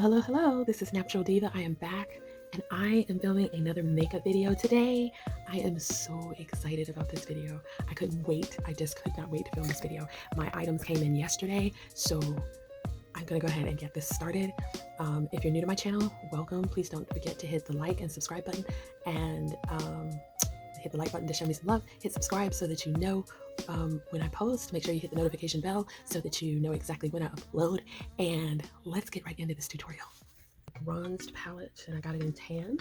Hello. This is Natural Diva. I am back and I am filming another makeup video today. I am so excited about this video. I couldn't wait. I just could not wait to film this video. My items came in yesterday, so I'm gonna go ahead and get this started. If you're new to my channel, welcome. Please don't forget to hit the like and subscribe button and hit the like button to show me some love. Hit subscribe so that you know when I post. Make sure you hit the notification bell so that you know exactly when I upload. And let's get right into this tutorial. Bronzed palette, and I got it in tan.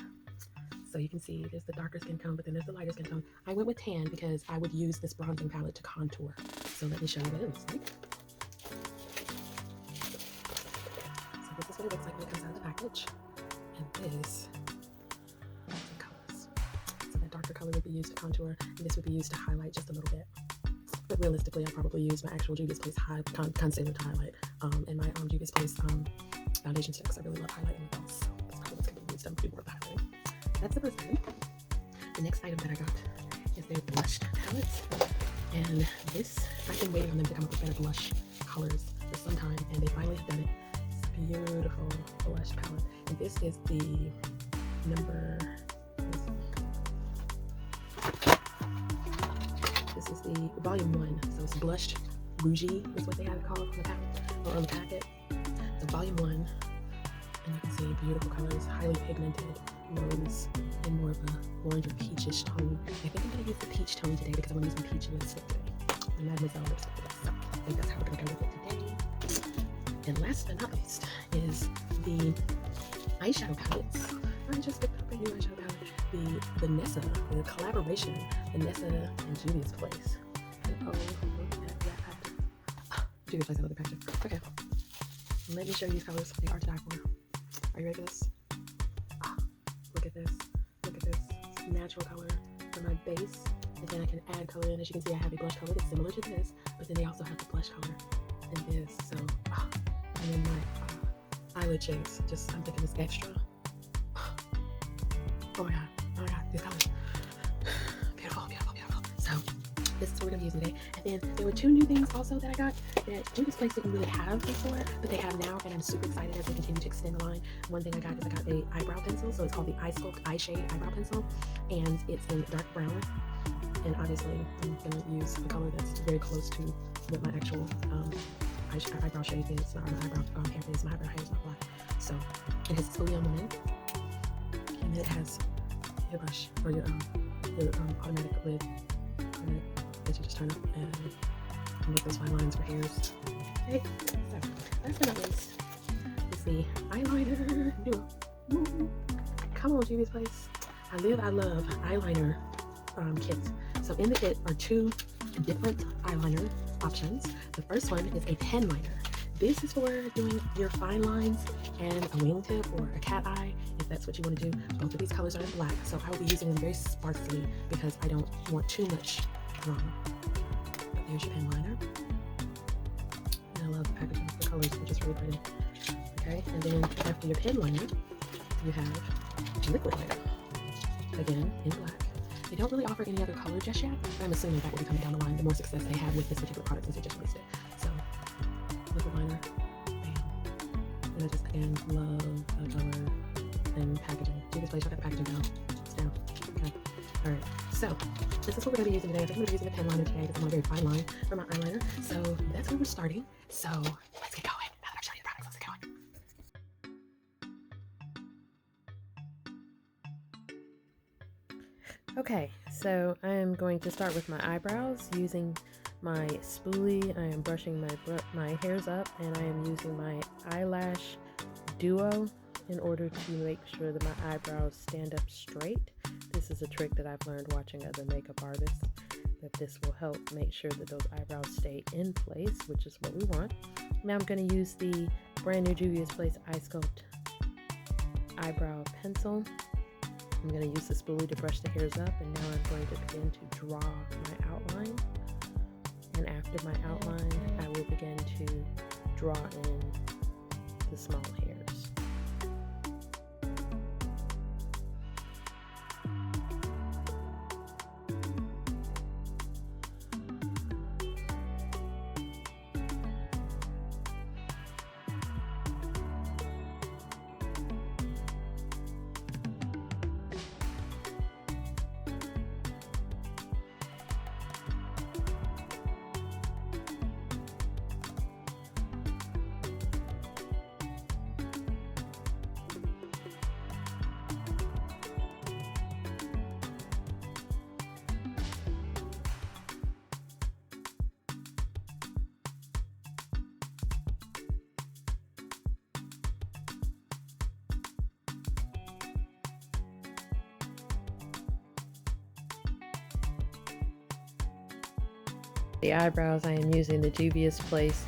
So you can see there's the darker skin tone, but then there's the lighter skin tone. I went with tan because I would use this bronzing palette to contour. So let me show you what it looks like. So this is what it looks like when it comes out of the package. And this the colors. So that darker color would be used to contour, and this would be used to highlight just a little bit. But realistically, I'll probably use my actual Juvia's Place concealer to highlight, and my Juvia's Place foundation sticks. I really love highlighting with those, so that's probably what's going to be used to do more of the highlighting. That's the first item. The next item that I got is their blush palettes, and this, I've been waiting on them to come up with better blush colors for some time, and they finally have done it. It's a beautiful blush palette, and this is the number. This is the volume 1, so it's blushed bougie is what they have it called on the palette or on the packet. So volume 1, and you can see beautiful colors, highly pigmented rose, and more of a orange or peachish tone. I think I'm gonna use the peach tone today because I want to use some peach lipstick today. The mademoiselle lipstick today. So I think that's how we're gonna go with it today. And last but not least is the eyeshadow palettes. I just picked up a new eyeshadow palette. The Vanessa, the collaboration, Vanessa and Juvia's Place. And oh, look at that package. Juvia's Place, another package. Okay. Let me show you these colors. They are to die for. Are you ready for this? Look at this. Look at this. It's natural color for my base. And then I can add color in. As you can see, I have a blush color that's similar to this, but then they also have the blush color in this. So, and then my eyelid shades. Just, I'm thinking it's extra. Oh my god, these colors. Beautiful. So, this is what we're gonna be using today. And then there were 2 new things also that I got that Juvia's Place didn't really have before, but they have now, and I'm super excited as they continue to extend the line. One thing I got is I got a eyebrow pencil, so it's called the Sculpt Eye Shade Eyebrow Pencil, and it's in dark brown. And obviously, I'm gonna use a color that's very close to what my actual eyebrow shade is, or my eyebrow hair is. My eyebrow hair is not black. So, it has spoolie on the end. And then it has your brush or your automatic lid that you just turn up and make those fine lines for hairs. Okay, so last but not least is the eyeliner duo. Come on, Juvia's Place. I love eyeliner kits. So in the kit are 2 different eyeliner options. The first one is a pen liner. This is for doing your fine lines and a wingtip or a cat eye, if that's what you want to do. Both of these colors are in black, so I will be using them very sparsely because I don't want too much drama. But there's your pen liner. And I love the packaging of the colors, which is really pretty. Okay, and then after your pen liner, you have liquid liner. Again, in black. They don't really offer any other color just yet, but I'm assuming that will be coming down the line the more success they have with this particular product since they just released it. So, liquid liner, bam. And I just, again, love the color and packaging. Juvia's Place, y'all got the packaging down. It's down. Okay. Alright. So, this is what we're going to be using today. I think I'm going to be using a pen liner today because I want a very fine line for my eyeliner. So, that's where we're starting. So, let's get going. Now that I've shown you the products, let's get going. Okay, so I am going to start with my eyebrows using my spoolie. I am brushing my hairs up, and I am using my eyelash duo in order to make sure that my eyebrows stand up straight. This is a trick that I've learned watching other makeup artists, that this will help make sure that those eyebrows stay in place, which is what we want. Now I'm going to use the brand new Juvia's Place Eye Sculpt eyebrow pencil. I'm going to use the spoolie to brush the hairs up, and now I'm going to begin to draw my outline. And after my outline, I will begin to draw in the small hairs. the eyebrows, I am using the Juvia's Place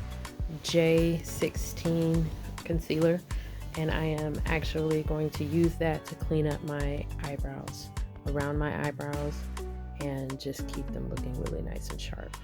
J16 concealer, and I am actually going to use that to clean up my eyebrows, around my eyebrows, and just keep them looking really nice and sharp.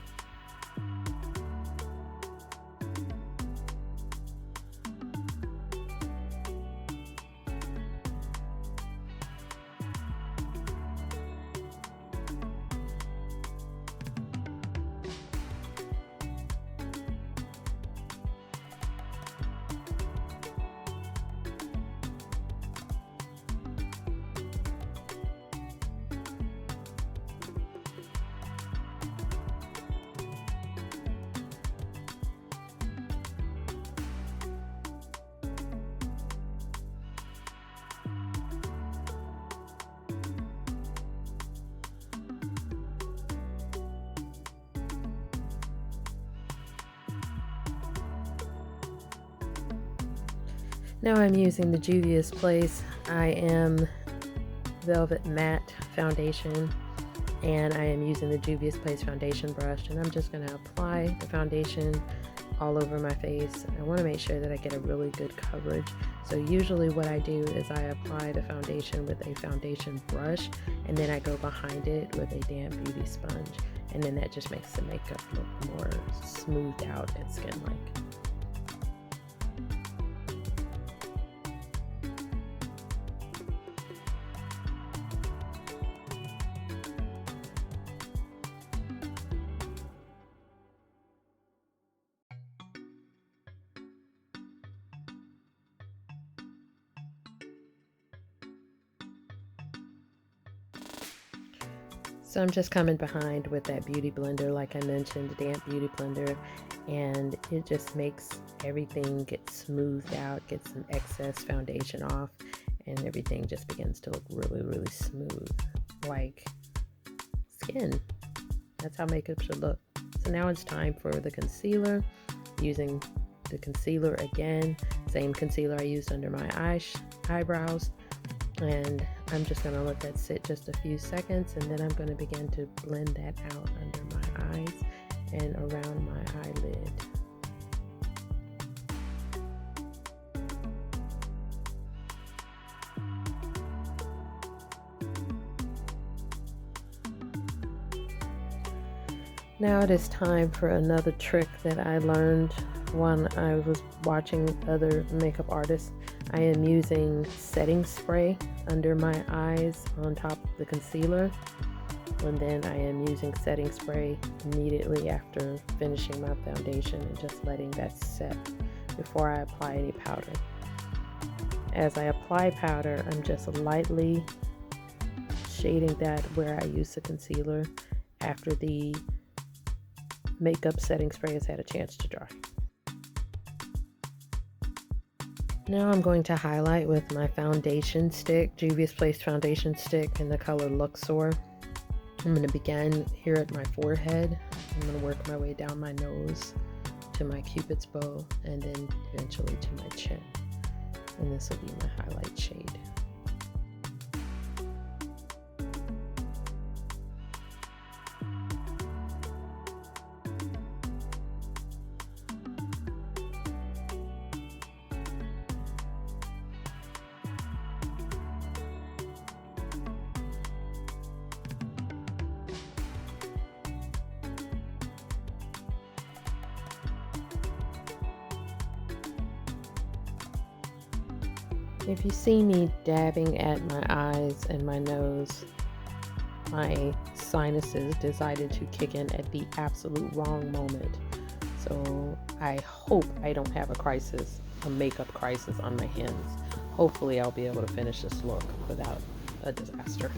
Now I'm using the Juvia's Place I Am Velvet Matte Foundation, and I am using the Juvia's Place foundation brush, and I'm just going to apply the foundation all over my face. I want to make sure that I get a really good coverage. So usually what I do is I apply the foundation with a foundation brush, and then I go behind it with a damp beauty sponge, and then that just makes the makeup look more smoothed out and skin-like. So I'm just coming behind with that beauty blender, like I mentioned, the damp beauty blender, and it just makes everything get smoothed out, get some excess foundation off, and everything just begins to look really, really smooth, like skin. That's how makeup should look. So now it's time for the concealer. Using the concealer again, same concealer I used under my eyebrows. And I'm just going to let that sit just a few seconds, and then I'm going to begin to blend that out under my eyes and around my eyelid. Now it is time for another trick that I learned when I was watching other makeup artists. I am using setting spray under my eyes on top of the concealer, and then I am using setting spray immediately after finishing my foundation and just letting that set before I apply any powder. As I apply powder, I'm just lightly shading that where I use the concealer after the makeup setting spray has had a chance to dry. Now I'm going to highlight with my foundation stick, Juvia's Place foundation stick in the color Luxor. I'm going to begin here at my forehead. I'm going to work my way down my nose to my cupid's bow, and then eventually to my chin. And this will be my highlight shade. If you see me dabbing at my eyes and my nose, my sinuses decided to kick in at the absolute wrong moment. So I hope I don't have a makeup crisis on my hands. Hopefully I'll be able to finish this look without a disaster.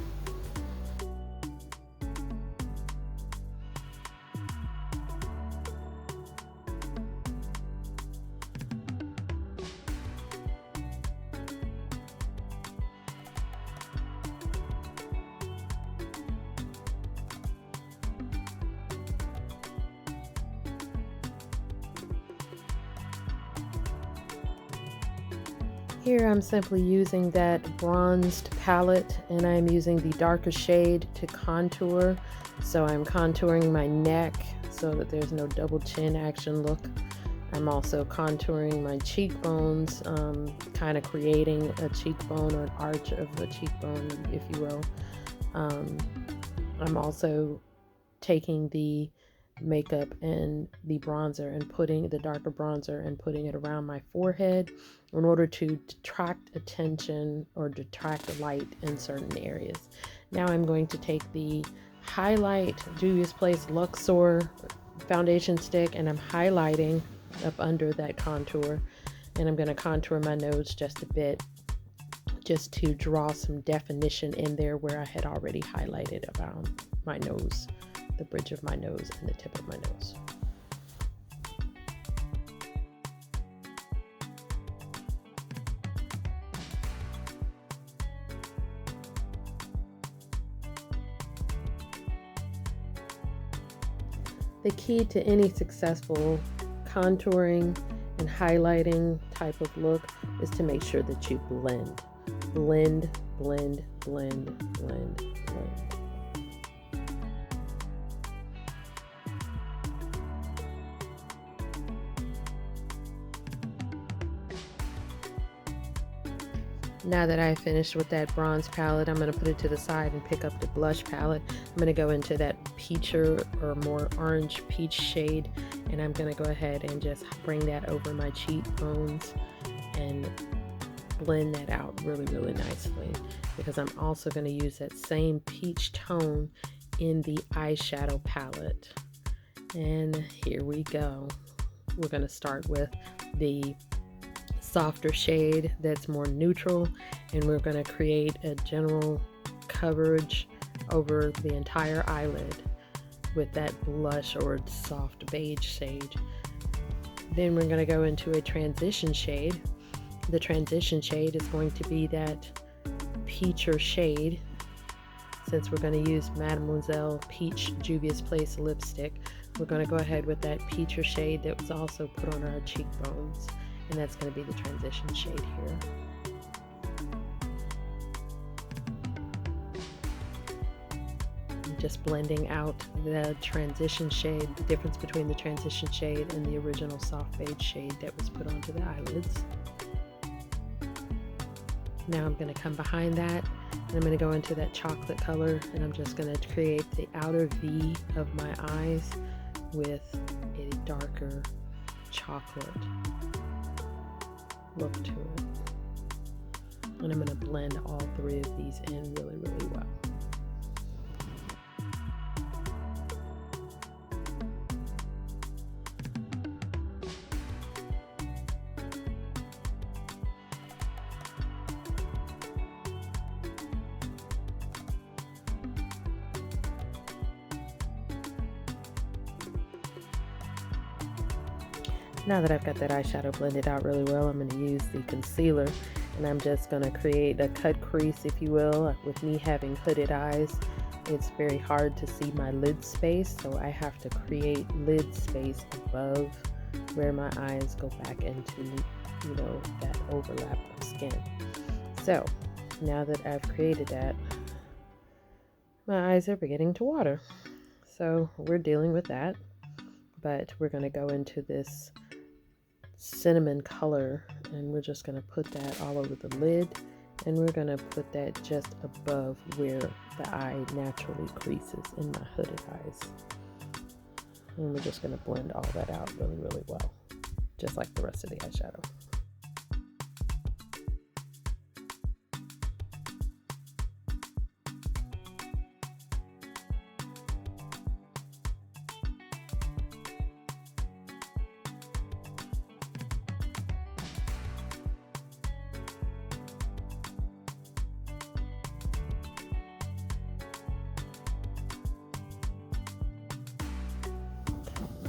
Here I'm simply using that bronzed palette, and I'm using the darker shade to contour. So I'm contouring my neck so so that there's no double chin action look. I'm also contouring my cheekbones, kind of creating a cheekbone or an arch of a cheekbone, if you will. I'm also taking the makeup and the bronzer and putting the darker bronzer and putting it around my forehead in order to detract attention or detract light in certain areas. Now I'm going to take the highlight Juvia's Place Luxor foundation stick, and I'm highlighting up under that contour, and I'm going to contour my nose just a bit, just to draw some definition in there where I had already highlighted around my nose, the bridge of my nose and the tip of my nose. The key to any successful contouring and highlighting type of look is to make sure that you blend. Blend, blend, blend, blend, blend. Now that I finished with that bronze palette, I'm going to put it to the side and pick up the blush palette. I'm going to go into that peacher or more orange peach shade, and I'm going to go ahead and just bring that over my cheekbones and blend that out really, really nicely, because I'm also going to use that same peach tone in the eyeshadow palette. And here we go. We're going to start with the softer shade that's more neutral, and we're going to create a general coverage over the entire eyelid with that blush or soft beige shade. Then we're going to go into a transition shade. The transition shade is going to be that peacher shade. Since we're going to use Mademoiselle Peach Juvia's Place lipstick, we're going to go ahead with that peacher shade that was also put on our cheekbones, and that's going to be the transition shade here. Just blending out the transition shade, the difference between the transition shade and the original soft beige shade that was put onto the eyelids. Now I'm going to come behind that, and I'm going to go into that chocolate color, and I'm just going to create the outer V of my eyes with a darker chocolate look to it. And I'm going to blend all three of these in really, really well. Now that I've got that eyeshadow blended out really well, I'm going to use the concealer, and I'm just going to create a cut crease, if you will. With me having hooded eyes, it's very hard to see my lid space, so I have to create lid space above where my eyes go back into, you know, that overlap of skin. So now that I've created that, my eyes are beginning to water. So we're dealing with that, but we're going to go into this cinnamon color, and we're just going to put that all over the lid, and we're going to put that just above where the eye naturally creases in my hooded eyes. And we're just going to blend all that out really, really well, just like the rest of the eyeshadow.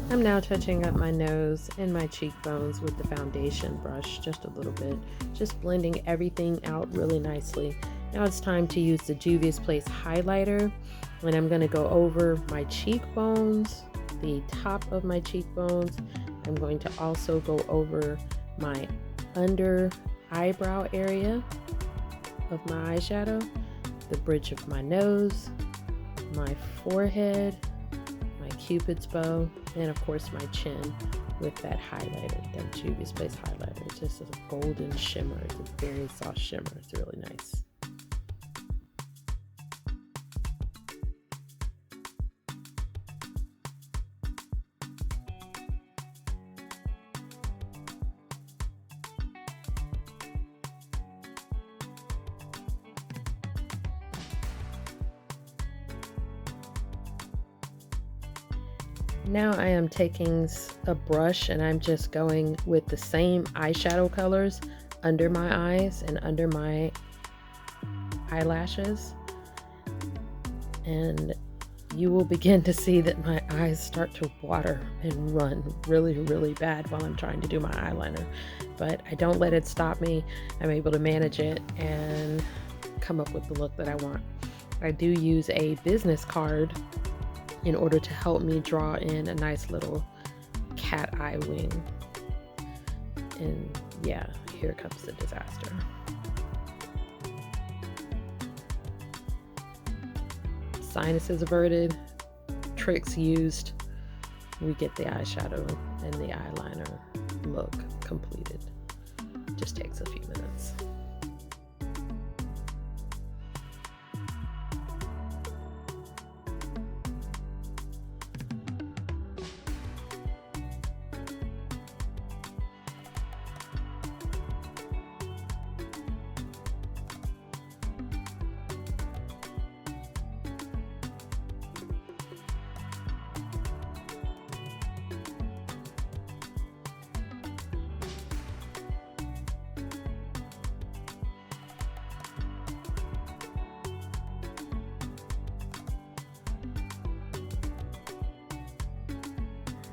I'm now touching up my nose and my cheekbones with the foundation brush just a little bit, just blending everything out really nicely. Now it's time to use the Juvia's Place highlighter, and I'm going to go over my cheekbones, the top of my cheekbones. I'm going to also go over my under eyebrow area of my eyeshadow, the bridge of my nose, my forehead, my Cupid's bow, and of course my chin with that highlighter, that Juvia's Place highlighter. It's just a golden shimmer. It's a very soft shimmer. It's really nice. Now I am taking a brush and I'm just going with the same eyeshadow colors under my eyes and under my eyelashes. And you will begin to see that my eyes start to water and run really, really bad while I'm trying to do my eyeliner. But I don't let it stop me. I'm able to manage it and come up with the look that I want. I do use a business card in order to help me draw in a nice little cat eye wing. And yeah, here comes the disaster. Sinuses averted, tricks used, we get the eyeshadow and the eyeliner look completed. Just takes a few minutes.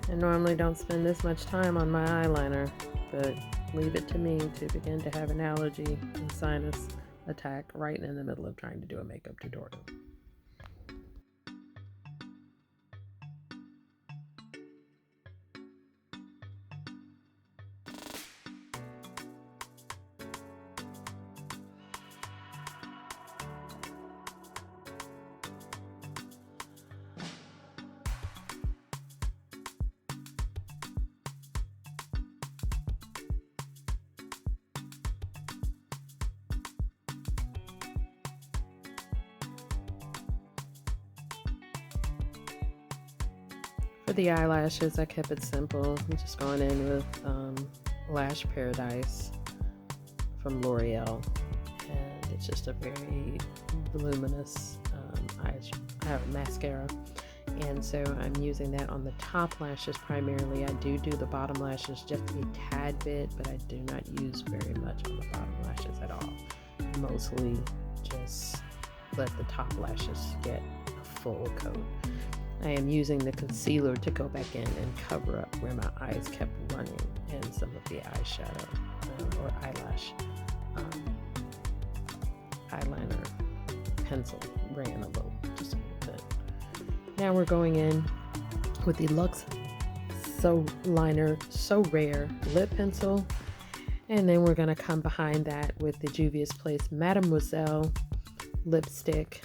I normally don't spend this much time on my eyeliner, but leave it to me to begin to have an allergy and sinus attack right in the middle of trying to do a makeup tutorial. For the eyelashes, I kept it simple. I'm just going in with Lash Paradise from L'Oreal, and it's just a very voluminous mascara. And so I'm using that on the top lashes primarily. I do the bottom lashes just a tad bit, but I do not use very much on the bottom lashes at all. Mostly just let the top lashes get a full coat. I am using the concealer to go back in and cover up where my eyes kept running, and some of the eyeshadow or eyelash eyeliner pencil ran just a little bit. Now we're going in with the Luxe So Liner So Rare lip pencil, and then we're going to come behind that with the Juvia's Place Mademoiselle lipstick.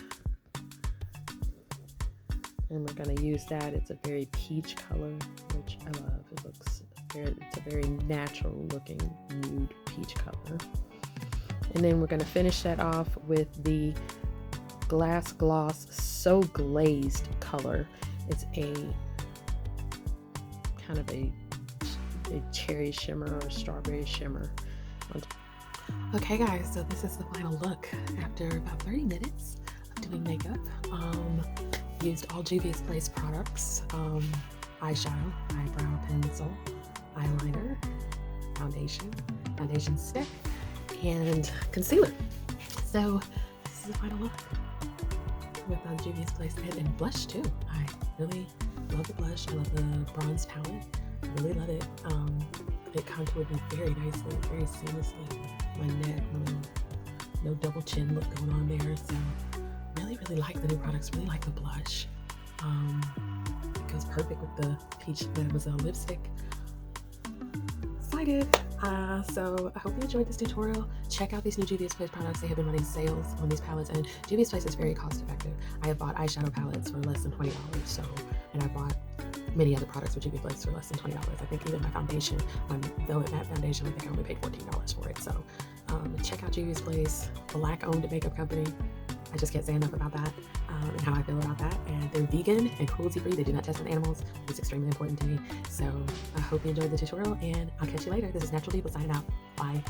And we're going to use that. It's a very peach color, which I love. It's a very natural looking nude peach color. And then we're going to finish that off with the Glass Gloss So Glazed color. It's a kind of a cherry shimmer or strawberry shimmer. Okay guys, so this is the final look after about 30 minutes of doing makeup. Used all Juvia's Place products, eyeshadow, eyebrow pencil, eyeliner, foundation stick, and concealer. So this is the final look with Juvia's Place, and blush too. I really love the blush. I love the bronze palette. I really love it. It contoured me very nicely, very seamlessly. My neck, no double chin look going on there. So really like the new products, really like the blush. It goes perfect with the peach Mademoiselle lipstick. Excited. So I hope you enjoyed this tutorial. Check out these new Juvia's Place products. They have been running sales on these palettes, and Juvia's Place is very cost effective. I have bought eyeshadow palettes for less than $20, and I bought many other products with Juvia Place for less than $20. I think even my foundation, my Velvet Matte foundation, I think I only paid $14 for it. So check out Juvia's Place, Black-owned makeup company. I just can't say enough about that and how I feel about that. And they're vegan and cruelty-free. They do not test on animals. It's extremely important to me. So I hope you enjoyed the tutorial, and I'll catch you later. This is Natural Diva signing out. Bye.